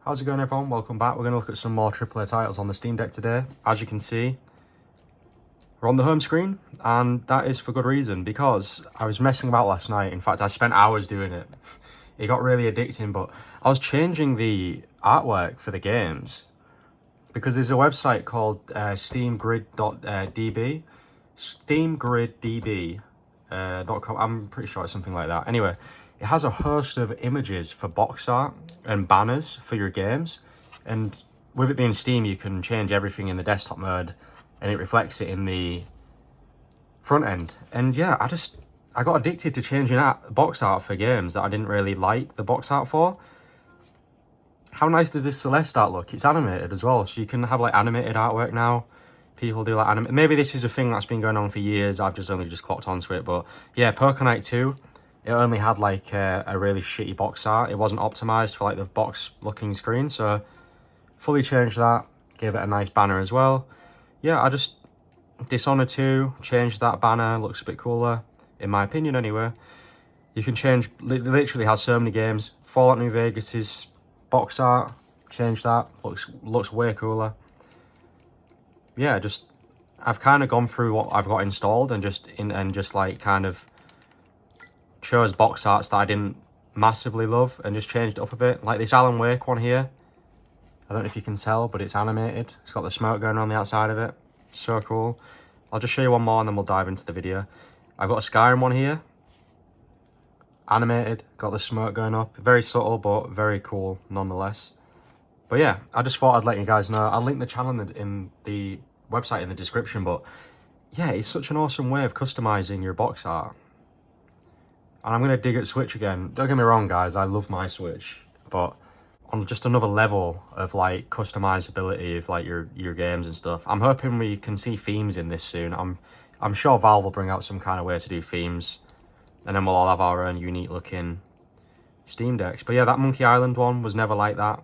How's it going, everyone? Welcome back. We're going to look at some more AAA titles on the Steam Deck today. As you can see, we're on the home screen, and that is for good reason, because I was messing about last night. In fact, I spent hours doing it. It got really addicting, but I was changing the artwork for the games, because there's a website called steamgrid.db, steamgriddb.com. I'm pretty sure it's something like that. Anyway, it has a host of images for box art and banners for your games, and with it being Steam, you can change everything in the desktop mode and it reflects it in the front end. And yeah, I got addicted to changing box art for games that I didn't really like the box art for. How nice does this Celeste art look? It's animated as well, so you can have like animated artwork now. People do like maybe this is a thing that's been going on for years. I've only just clocked onto it, but yeah, Pokénight 2. It only had like a really shitty box art. It wasn't optimized for like the box looking screen, so fully changed that. Gave it a nice banner as well. Yeah, Dishonored 2, changed that banner, looks a bit cooler, in my opinion anyway. You can change, literally has so many games. Fallout New Vegas's box art, change that, looks way cooler. Yeah, I've kind of gone through what I've got installed and just like kind of chose box arts that I didn't massively love and just changed it up a bit. Like this Alan Wake one here. I don't know if you can tell, but it's animated. It's got the smoke going on the outside of it. So cool. I'll just show you one more and then we'll dive into the video. I've got a Skyrim one here. Animated, got the smoke going up. Very subtle, but very cool nonetheless. But yeah, I just thought I'd let you guys know. I'll link the channel in the website in the description, but yeah, it's such an awesome way of customizing your box art. And I'm going to dig at Switch again. Don't get me wrong, guys, I love my Switch, but on just another level of like customizability of like your games and stuff. I'm hoping we can see themes in this soon. I'm sure Valve will bring out some kind of way to do themes, and then we'll all have our own unique looking Steam Decks. But yeah, that Monkey Island one was never like that.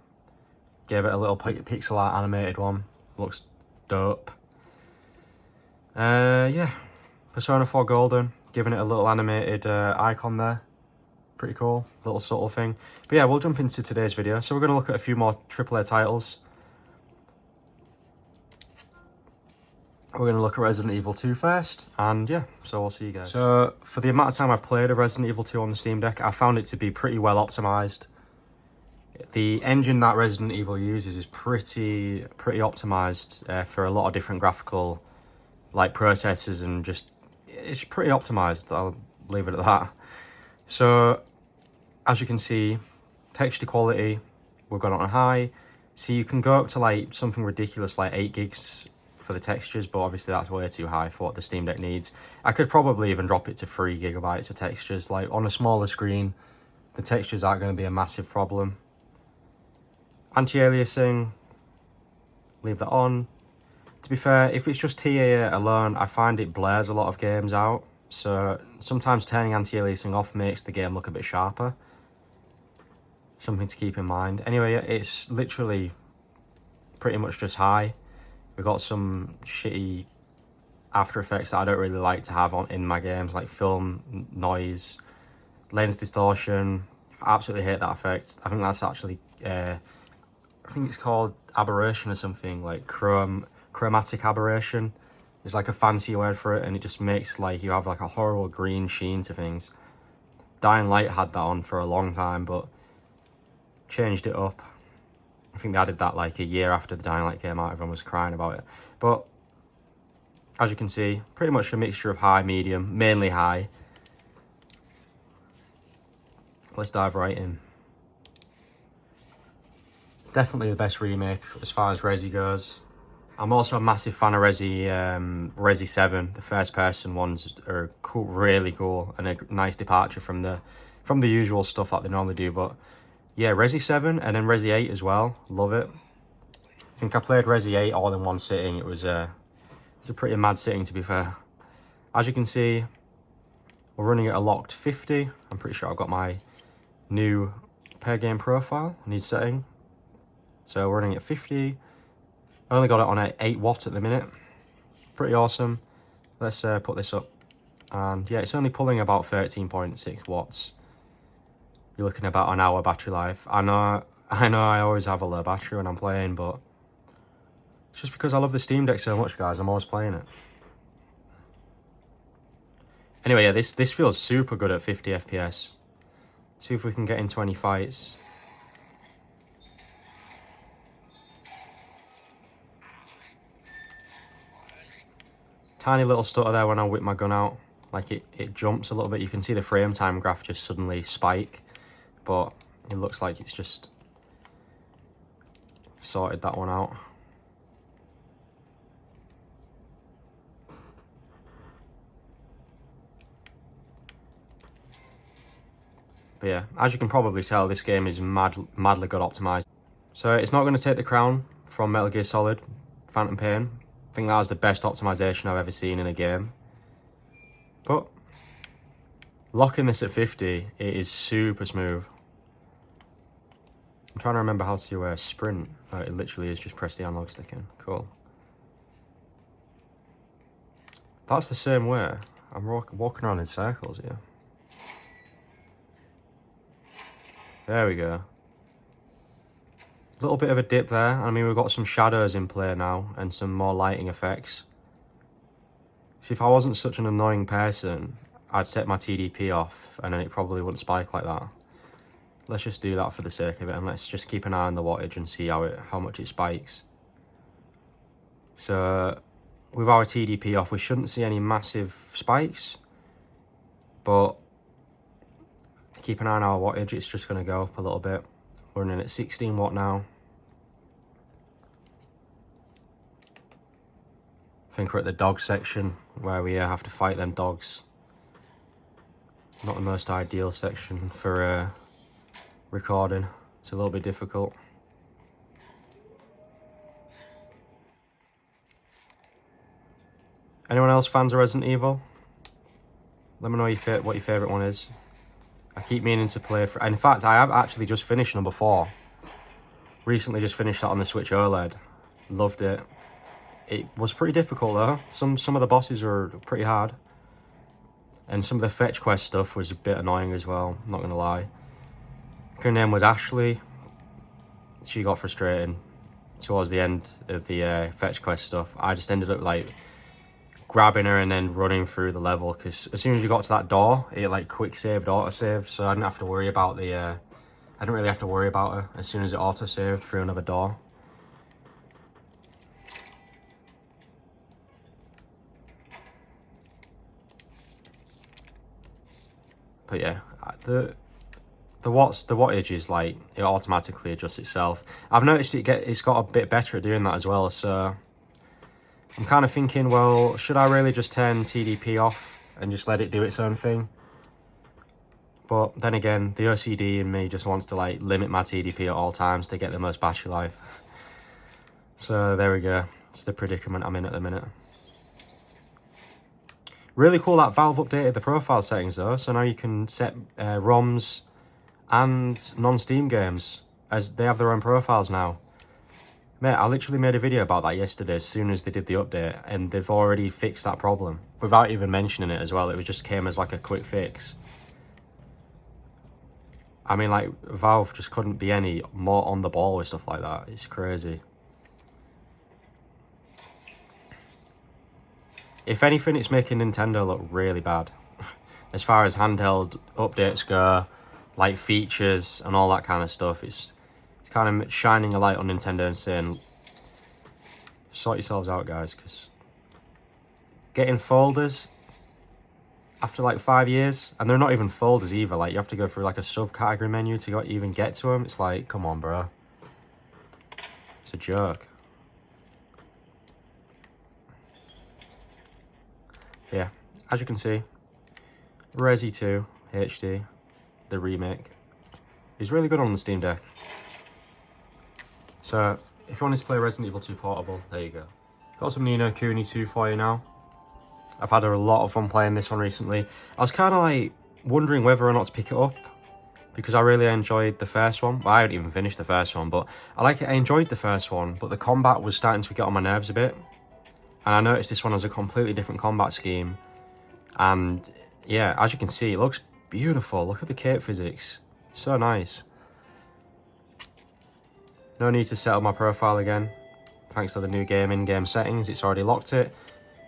Gave it a little pixel art animated one. Looks dope. Yeah, Persona 4 Golden, giving it a little animated icon there. Pretty cool, little subtle thing. But yeah, we'll jump into today's video. So we're going to look at a few more AAA titles. We're going to look at Resident Evil 2 first, and yeah, so we'll see you guys. So for the amount of time I've played of Resident Evil 2 on the Steam Deck, I found it to be pretty well optimized. The engine that Resident Evil uses is pretty optimized for a lot of different graphical like processes, and it's pretty optimized. I'll leave it at that. So as you can see, texture quality we've got on high. So you can go up to like something ridiculous like 8 gigs for the textures, but obviously that's way too high for what the Steam Deck needs. I could probably even drop it to 3 gigabytes of textures. Like on a smaller screen, the textures aren't going to be a massive problem. Anti-aliasing, leave that on. To be fair, if it's just TAA alone, I find it blurs a lot of games out. So sometimes turning anti-aliasing off makes the game look a bit sharper. Something to keep in mind. Anyway, it's literally pretty much just high. We've got some shitty After Effects that I don't really like to have in my games, like film noise, lens distortion. I absolutely hate that effect. I think that's actually, I think it's called aberration or something, like chromatic aberration. It's like a fancy word for it, and it just makes like you have like a horrible green sheen to things. Dying Light had that on for a long time, but changed it up. I think they added that like a year after the Dying Light came out. Everyone was crying about it. But as you can see, pretty much a mixture of high, medium, mainly high. Let's dive right in. Definitely the best remake as far as Resi goes. I'm also a massive fan of Resi 7. The first person ones are cool, really cool, and a nice departure from the usual stuff that they normally do. But yeah, Resi 7 and then Resi 8 as well. Love it. I think I played Resi 8 all in one sitting. It's a pretty mad sitting, to be fair. As you can see, we're running at a locked 50. I'm pretty sure I've got my new per game profile need setting. So we're running at 50. I only got it on at 8 watt at the minute. Pretty awesome. Let's put this up. And yeah, it's only pulling about 13.6 watts. You're looking at about an hour battery life. I know I know I always have a low battery when I'm playing, but it's just because I love the Steam Deck so much, guys. I'm always playing it. Anyway, yeah, this feels super good at 50 FPS. See if we can get into any fights. Tiny little stutter there when I whip my gun out. Like it jumps a little bit. You can see the frame time graph just suddenly spike. But it looks like it's just sorted that one out. But yeah, as you can probably tell, this game is madly good optimized. So it's not going to take the crown from Metal Gear Solid Phantom Pain. I think that was the best optimization I've ever seen in a game. But locking this at 50, it is super smooth. I'm trying to remember how to sprint. It literally is just press the analog stick in. Cool. That's the same way. I'm walking around in circles here. There we go. A little bit of a dip there. I mean, we've got some shadows in play now and some more lighting effects. See, if I wasn't such an annoying person, I'd set my TDP off and then it probably wouldn't spike like that. Let's just do that for the sake of it, and let's just keep an eye on the wattage and see how much it spikes. So with our TDP off, we shouldn't see any massive spikes, but keep an eye on our wattage. It's just going to go up a little bit. We're running at 16 watt now. I think we're at the dog section where we have to fight them dogs. Not the most ideal section for recording. It's a little bit difficult. Anyone else fans of Resident Evil? Let me know what your favourite one is. I keep meaning to play for... In fact, I have actually just finished number 4. Recently just finished that on the Switch OLED. Loved it. It was pretty difficult though. Some of the bosses were pretty hard. And some of the fetch quest stuff was a bit annoying as well, not going to lie. Her name was Ashley. She got frustrating towards the end of the fetch quest stuff. I just ended up like grabbing her and then running through the level, because as soon as you got to that door, it like quick saved, auto saved, so I didn't have to worry about the I didn't really have to worry about her as soon as it auto saved through another door. But yeah, the wattage is like, it automatically adjusts itself. I've noticed it's got a bit better at doing that as well, so I'm kind of thinking, well, should I really just turn TDP off and just let it do its own thing? But then again, the OCD in me just wants to like limit my TDP at all times to get the most battery life. So there we go. It's the predicament I'm in at the minute. Really cool that Valve updated the profile settings though, so now you can set ROMs and non-Steam games as they have their own profiles now. Mate, I literally made a video about that yesterday as soon as they did the update, and they've already fixed that problem without even mentioning it as well. It just came as like a quick fix. I mean, like, Valve just couldn't be any more on the ball with stuff like that. It's crazy. If anything, it's making Nintendo look really bad. As far as handheld updates go, like features and all that kind of stuff, it's kind of shining a light on Nintendo and saying, sort yourselves out, guys, because getting folders after like 5 years, and they're not even folders either, like you have to go through like a subcategory menu to even get to them. It's like, come on, bro. It's a joke. Yeah, as you can see, Resi 2 HD, the remake, is really good on the Steam Deck. So, if you wanted to play Resident Evil 2 Portable, there you go. Got some Ni no Kuni 2 for you now. I've had a lot of fun playing this one recently. I was kind of like wondering whether or not to pick it up, because I really enjoyed the first one. Well, I hadn't even finished the first one, but I enjoyed the first one, but the combat was starting to get on my nerves a bit. And I noticed this one has a completely different combat scheme. And yeah, as you can see, it looks beautiful. Look at the cape physics. So nice. No need to set up my profile again. Thanks to the new game in-game settings, it's already locked it.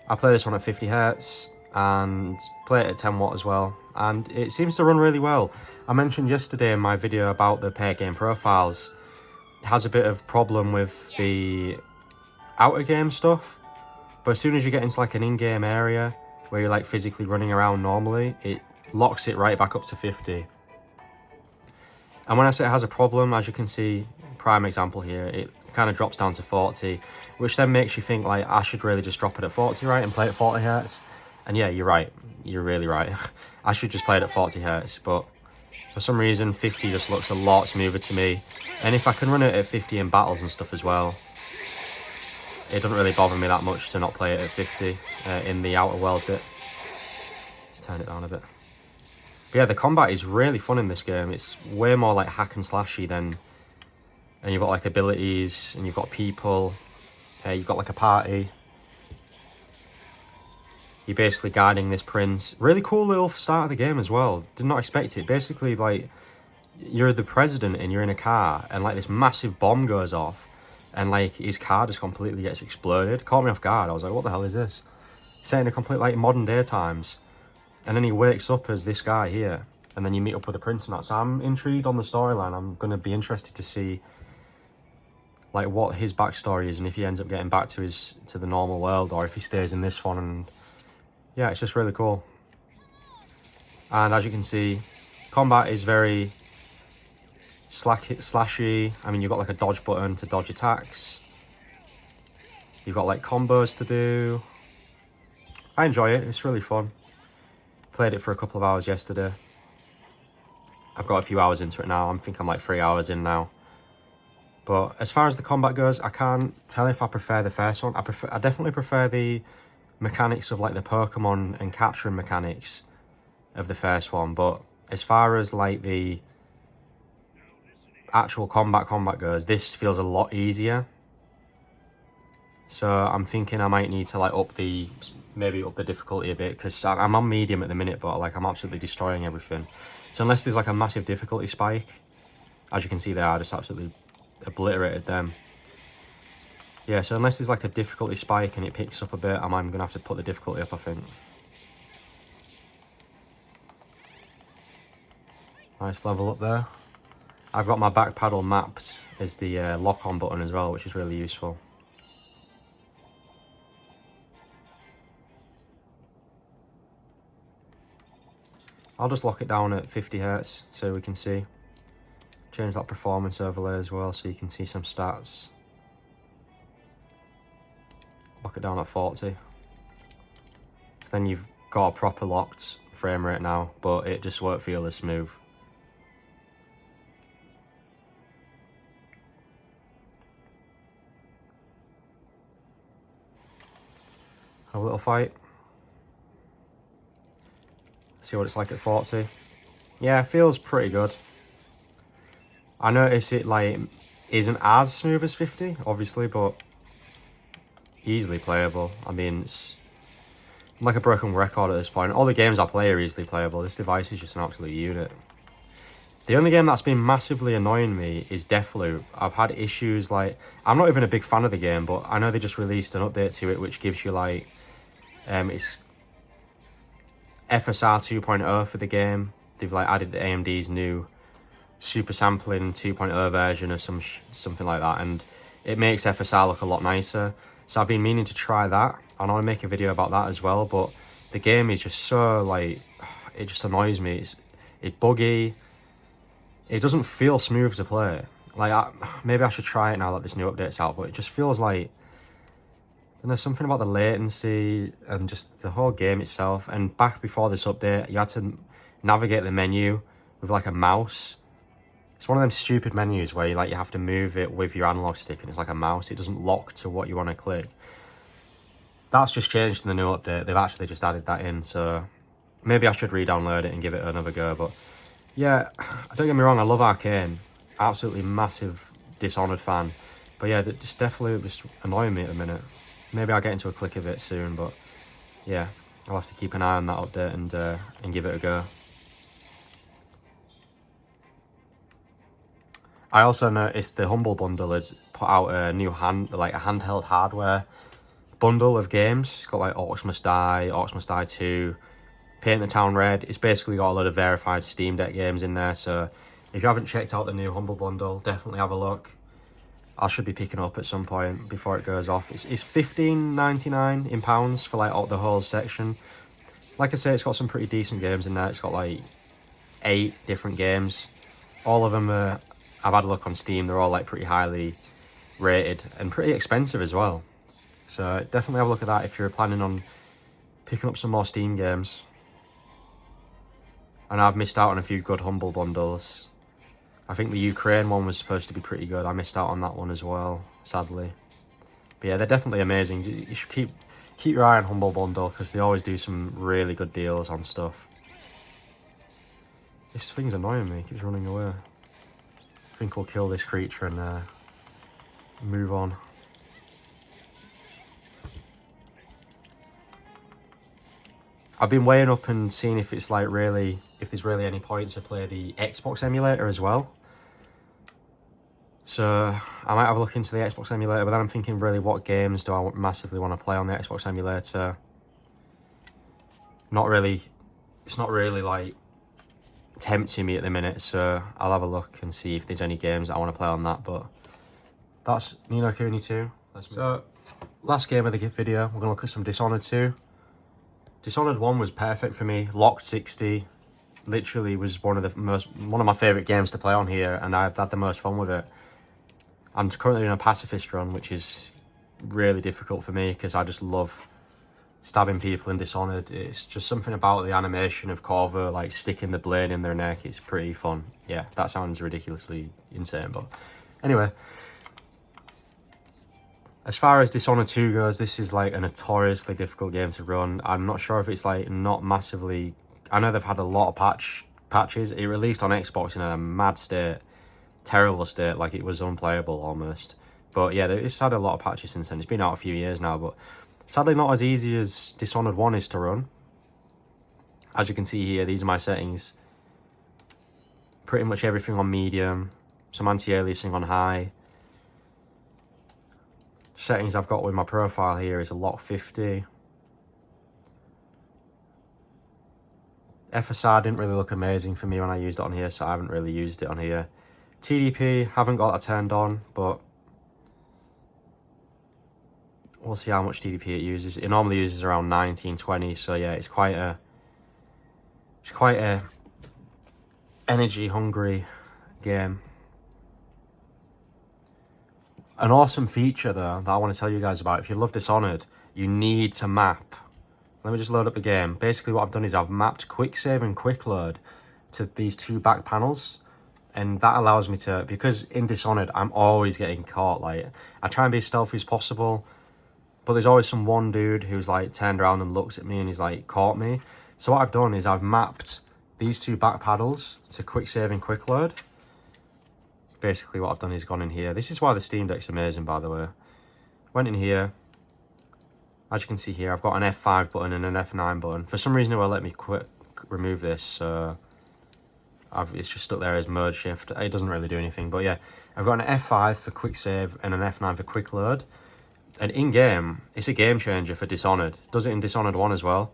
I play this one at 50 Hz and play it at 10 watt as well, and it seems to run really well. I mentioned yesterday in my video about the pair game profiles, it has a bit of problem with the outer game stuff, but as soon as you get into like an in-game area where you're like physically running around normally, it locks it right back up to 50. And when I say it has a problem, as you can see, prime example here, it kind of drops down to 40, which then makes you think like I should really just drop it at 40, right, and play at 40 Hz. And yeah, you're right, you're really right. I should just play it at 40 Hz, but for some reason 50 just looks a lot smoother to me. And if I can run it at 50 in battles and stuff as well, it doesn't really bother me that much to not play it at 50 in the outer world bit. Let's turn it down a bit. But yeah, the combat is really fun in this game. It's way more like hack and slashy than, and you've got like abilities, and you've got people, you've got like a party. You're basically guiding this prince. Really cool little start of the game as well. Did not expect it. Basically, like, you're the president and you're in a car, and like this massive bomb goes off, and like his car just completely gets exploded. Caught me off guard. I was like, what the hell is this? Set in a complete like modern day times. And then he wakes up as this guy here, and then you meet up with the prince and that. So I'm intrigued on the storyline. I'm going to be interested to see like what his backstory is, and if he ends up getting back to the normal world, or if he stays in this one. And yeah, it's just really cool. And as you can see, combat is very slashy. I mean, you've got like a dodge button to dodge attacks. You've got like combos to do. I enjoy it. It's really fun. Played it for a couple of hours yesterday. I've got a few hours into it now. I think I'm like 3 hours in now. But as far as the combat goes, I can't tell if I prefer the first one. I definitely prefer the mechanics of like the Pokemon and capturing mechanics of the first one. But as far as like the actual combat goes, this feels a lot easier. So I'm thinking I might need to like maybe up the difficulty a bit, because I'm on medium at the minute, but like I'm absolutely destroying everything. So unless there's like a massive difficulty spike, as you can see there, I just absolutely obliterated them. Yeah, so unless there's like a difficulty spike and it picks up a bit, I'm gonna have to put the difficulty up, I think. Nice level up there. I've got my back paddle mapped as the lock-on button as well, which is really useful. I'll just lock it down at 50 Hz so we can see. Change that performance overlay as well so you can see some stats. Lock it down at 40. So then you've got a proper locked frame rate now, but it just won't feel as smooth. Have a little fight. See what it's like at 40. Yeah, it feels pretty good. I notice it like isn't as smooth as 50, obviously, but easily playable. I mean, it's like a broken record at this point. All the games I play are easily playable. This device is just an absolute unit. The only game that's been massively annoying me is Deathloop. I've had issues like, I'm not even a big fan of the game, but I know they just released an update to it which gives you like, it's FSR 2.0 for the game. They've like added AMD's new super sampling 2.0 version or something like that, and it makes FSR look a lot nicer. So I've been meaning to try that, and I want to make a video about that as well. But the game is just so like, it just annoys me. It's buggy. It doesn't feel smooth to play. Like maybe I should try it now that this new update's out, but it just feels like, and there's something about the latency and just the whole game itself. And back before this update, you had to navigate the menu with like a mouse. It's one of them stupid menus where you have to move it with your analog stick, and it's like a mouse. It doesn't lock to what you want to click. That's just changed in the new update. They've actually just added that in, so maybe I should re-download it and give it another go. But yeah, don't get me wrong, I love Arcane. Absolutely massive Dishonored fan. But yeah, just definitely just annoying me at the minute. Maybe I'll get into a click of it soon, but yeah, I'll have to keep an eye on that update and give it a go. I also noticed the Humble Bundle has put out a new handheld hardware bundle of games. It's got like Orcs Must Die, Orcs Must Die 2, Paint the Town Red. It's basically got a lot of verified Steam Deck games in there. So if you haven't checked out the new Humble Bundle, definitely have a look. I should be picking up at some point before it goes off. It's £15.99 in pounds for like the whole section. Like I say, it's got some pretty decent games in there. It's got like 8 different games. All of them are, I've had a look on Steam, they're all like pretty highly rated and pretty expensive as well. So definitely have a look at that if you're planning on picking up some more Steam games. And I've missed out on a few good Humble Bundles. I think the Ukraine one was supposed to be pretty good. I missed out on that one as well, sadly. But yeah, they're definitely amazing. You should keep your eye on Humble Bundle because they always do some really good deals on stuff. This thing's annoying me, it keeps running away. I think we'll kill this creature and move on. I've been weighing up and seeing if it's like really, if there's really any point to play the Xbox emulator as well. So I might have a look into the Xbox emulator, but then I'm thinking really what games do I massively want to play on the Xbox emulator. Not really, it's not really like tempting me at the minute, so I'll have a look and see if there's any games that I want to play on that. But that's Ni no Kuni 2. So last game of the video, we're going to look at some Dishonored 2. Dishonored 1 was perfect for me, locked 60, literally was one of my favourite games to play on here, and I've had the most fun with it. I'm currently in a pacifist run, which is really difficult for me because I just love stabbing people in Dishonored. It's just something about the animation of Corvo, like sticking the blade in their neck, it's pretty fun. Yeah, that sounds ridiculously insane, but anyway. As far as Dishonored 2 goes, this is like a notoriously difficult game to run. I'm not sure if it's like not massively... I know they've had a lot of patches. It released on Xbox in a mad state, terrible state, like it was unplayable almost. But yeah, it's had a lot of patches since then. It's been out a few years now, but sadly not as easy as Dishonored 1 is to run. As you can see here, these are my settings. Pretty much everything on medium, some anti-aliasing on high. Settings I've got with my profile here is a lock 50. FSR didn't really look amazing for me when I used it on here, so I haven't really used it on here. TDP, haven't got that turned on, but we'll see how much TDP it uses. It normally uses around 19-20, so yeah, it's quite a energy hungry game. An awesome feature though that I want to tell you guys about, if you love Dishonored, you need to map. Let me just load up the game. Basically what I've done is I've mapped quick save and quick load to these 2 back panels, and that allows me to, because in Dishonored I'm always getting caught. Like, I try and be as stealthy as possible, but there's always some one dude who's like turned around and looks at me and he's like caught me. So what I've done is I've mapped these 2 back paddles to quick save and quick load. Basically what I've done is gone in here. This is why the Steam Deck's amazing, by the way. Went in here. As you can see here, I've got an F5 button and an F9 button. For some reason it won't let me remove this, so it's just stuck there as mode shift. It doesn't really do anything, but yeah. I've got an F5 for quick save and an F9 for quick load. And in-game, it's a game changer for Dishonored. Does it in Dishonored 1 as well.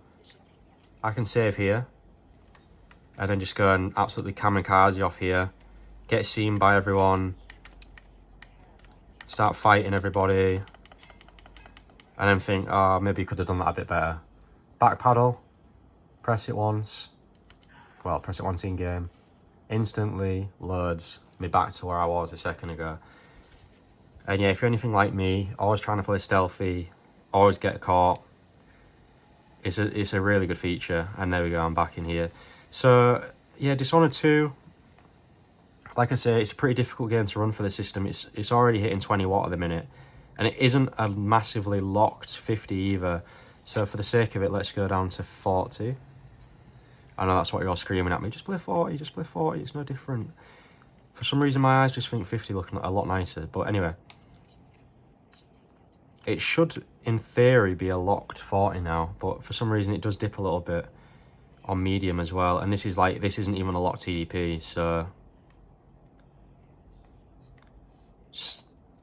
I can save here. And then just go and absolutely kamikaze off here. Get seen by everyone, start fighting everybody, and then think, oh, maybe you could have done that a bit better. Back paddle, press it once, well, press it once in game, instantly loads me back to where I was a second ago. And yeah, if you're anything like me, always trying to play stealthy, always get caught, it's a really good feature. And there we go, I'm back in here. So yeah, Dishonored 2, like I say, it's a pretty difficult game to run for the system. It's already hitting 20 watt at the minute, and it isn't a massively locked 50 either. So for the sake of it, let's go down to 40. I know that's what you're all screaming at me. Just play 40, just play 40, it's no different. For some reason, my eyes just think 50 looking a lot nicer. But anyway, it should, in theory, be a locked 40 now. But for some reason, it does dip a little bit on medium as well. And this isn't even a locked TDP, so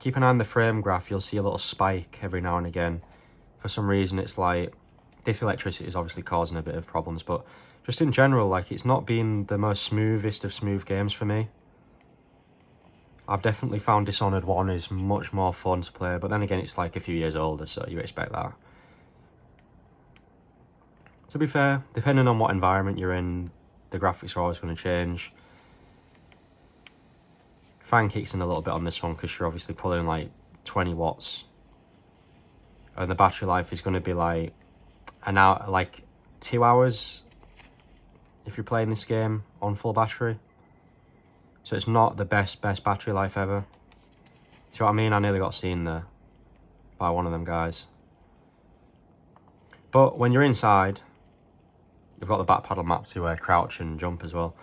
keep an eye on the frame graph, you'll see a little spike every now and again. For some reason, it's like, this electricity is obviously causing a bit of problems, but just in general, like, it's not been the most smoothest of smooth games for me. I've definitely found Dishonored 1 is much more fun to play, but then again, it's like a few years older, so you expect that. To be fair, depending on what environment you're in, the graphics are always going to change. Fan kicks in a little bit on this one because you're obviously pulling like 20 watts. And the battery life is going to be like an hour, like 2 hours if you're playing this game on full battery. So it's not the best battery life ever. See what I mean? I nearly got seen there by one of them guys. But when you're inside, you've got the back paddle map to crouch and jump as well.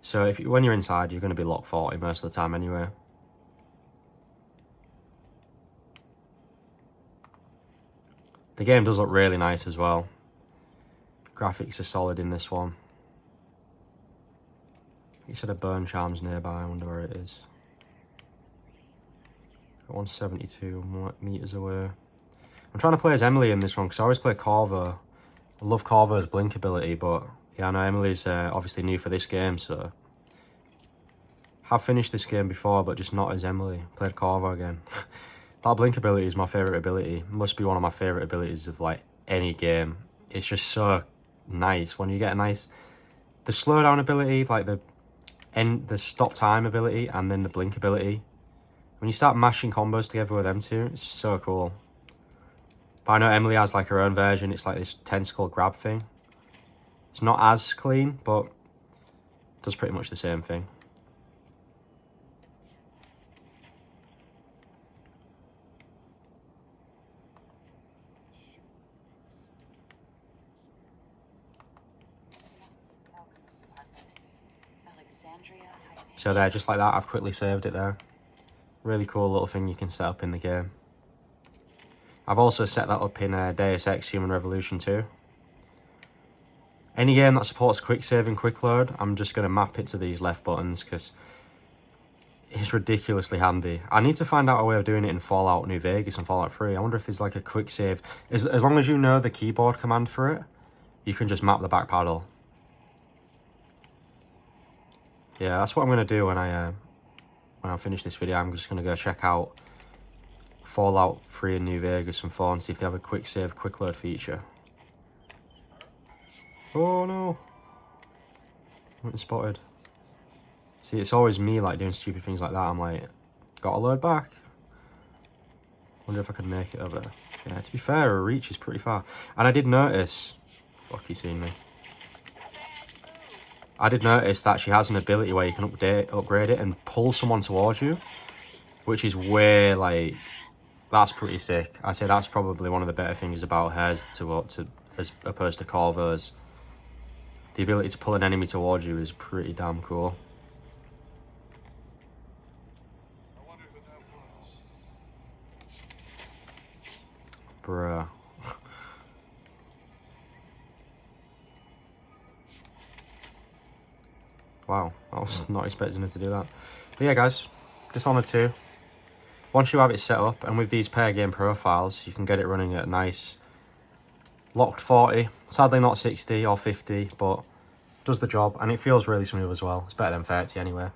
So when you're inside, you're going to be lock 40 most of the time anyway. The game does look really nice as well. Graphics are solid in this one. He said a burn charm's nearby, I wonder where it is. 172 meters away. I'm trying to play as Emily in this one because I always play Corvo. I love Corvo's blink ability, but yeah, I know Emily's obviously new for this game, so have finished this game before, but just not as Emily. Played Corvo again. That blink ability is my favourite ability. Must be one of my favourite abilities of like any game. It's just so nice when you get a nice, the slowdown ability, like the stop time ability, and then the blink ability. When you start mashing combos together with them two, it's so cool. But I know Emily has like her own version. It's like this tentacle grab thing. It's not as clean, but does pretty much the same thing. So there, just like that, I've quickly saved it there. Really cool little thing you can set up in the game. I've also set that up in Deus Ex Human Revolution 2. Any game that supports quick save and quick load, I'm just going to map it to these left buttons because it's ridiculously handy. I need to find out a way of doing it in Fallout New Vegas and Fallout 3. I wonder if there's like a quick save. As long as you know the keyboard command for it, you can just map the back paddle. Yeah, that's what I'm going to do when I finish this video. I'm just going to go check out Fallout 3 in New Vegas and 4 and see if they have a quick save, quick load feature. Oh no! I wasn't spotted. See, it's always me like doing stupid things like that. I'm like, gotta load back. Wonder if I could make it over there. Yeah, to be fair, her reach is pretty far. And I did notice, fuck, he's seen me. I did notice that she has an ability where you can upgrade it and pull someone towards you, which is way, like, that's pretty sick. I say that's probably one of the better things about hers as opposed to Corvo's. The ability to pull an enemy towards you is pretty damn cool. I wonder who that was. Bruh. Wow, I was not expecting her to do that. But yeah, guys, Dishonored 2. Once you have it set up, and with these pair game profiles, you can get it running at a nice locked 40. Sadly not 60 or 50, but does the job, and it feels really smooth as well. It's better than 30 anyway.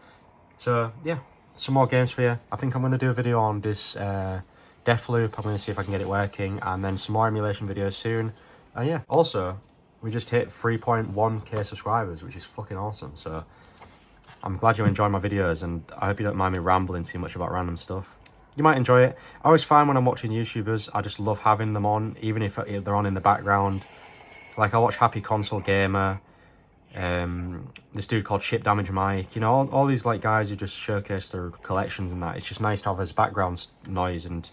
So yeah, some more games for you. I think I'm going to do a video on this Deathloop. I'm going to see if I can get it working, and then some more emulation videos soon. And yeah, also, we just hit 3.1k subscribers, which is fucking awesome. So I'm glad you enjoy my videos, and I hope you don't mind me rambling too much about random stuff. You might enjoy it. I always find when I'm watching YouTubers, I just love having them on, even if they're on in the background. Like I watch Happy Console Gamer, this dude called Chip Damage Mike, you know, all these like guys who just showcase their collections and that. It's just nice to have as background noise, and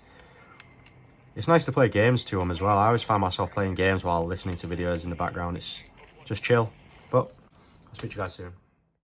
it's nice to play games to them as well. I always find myself playing games while listening to videos in the background. It's just chill. But I'll speak to you guys soon.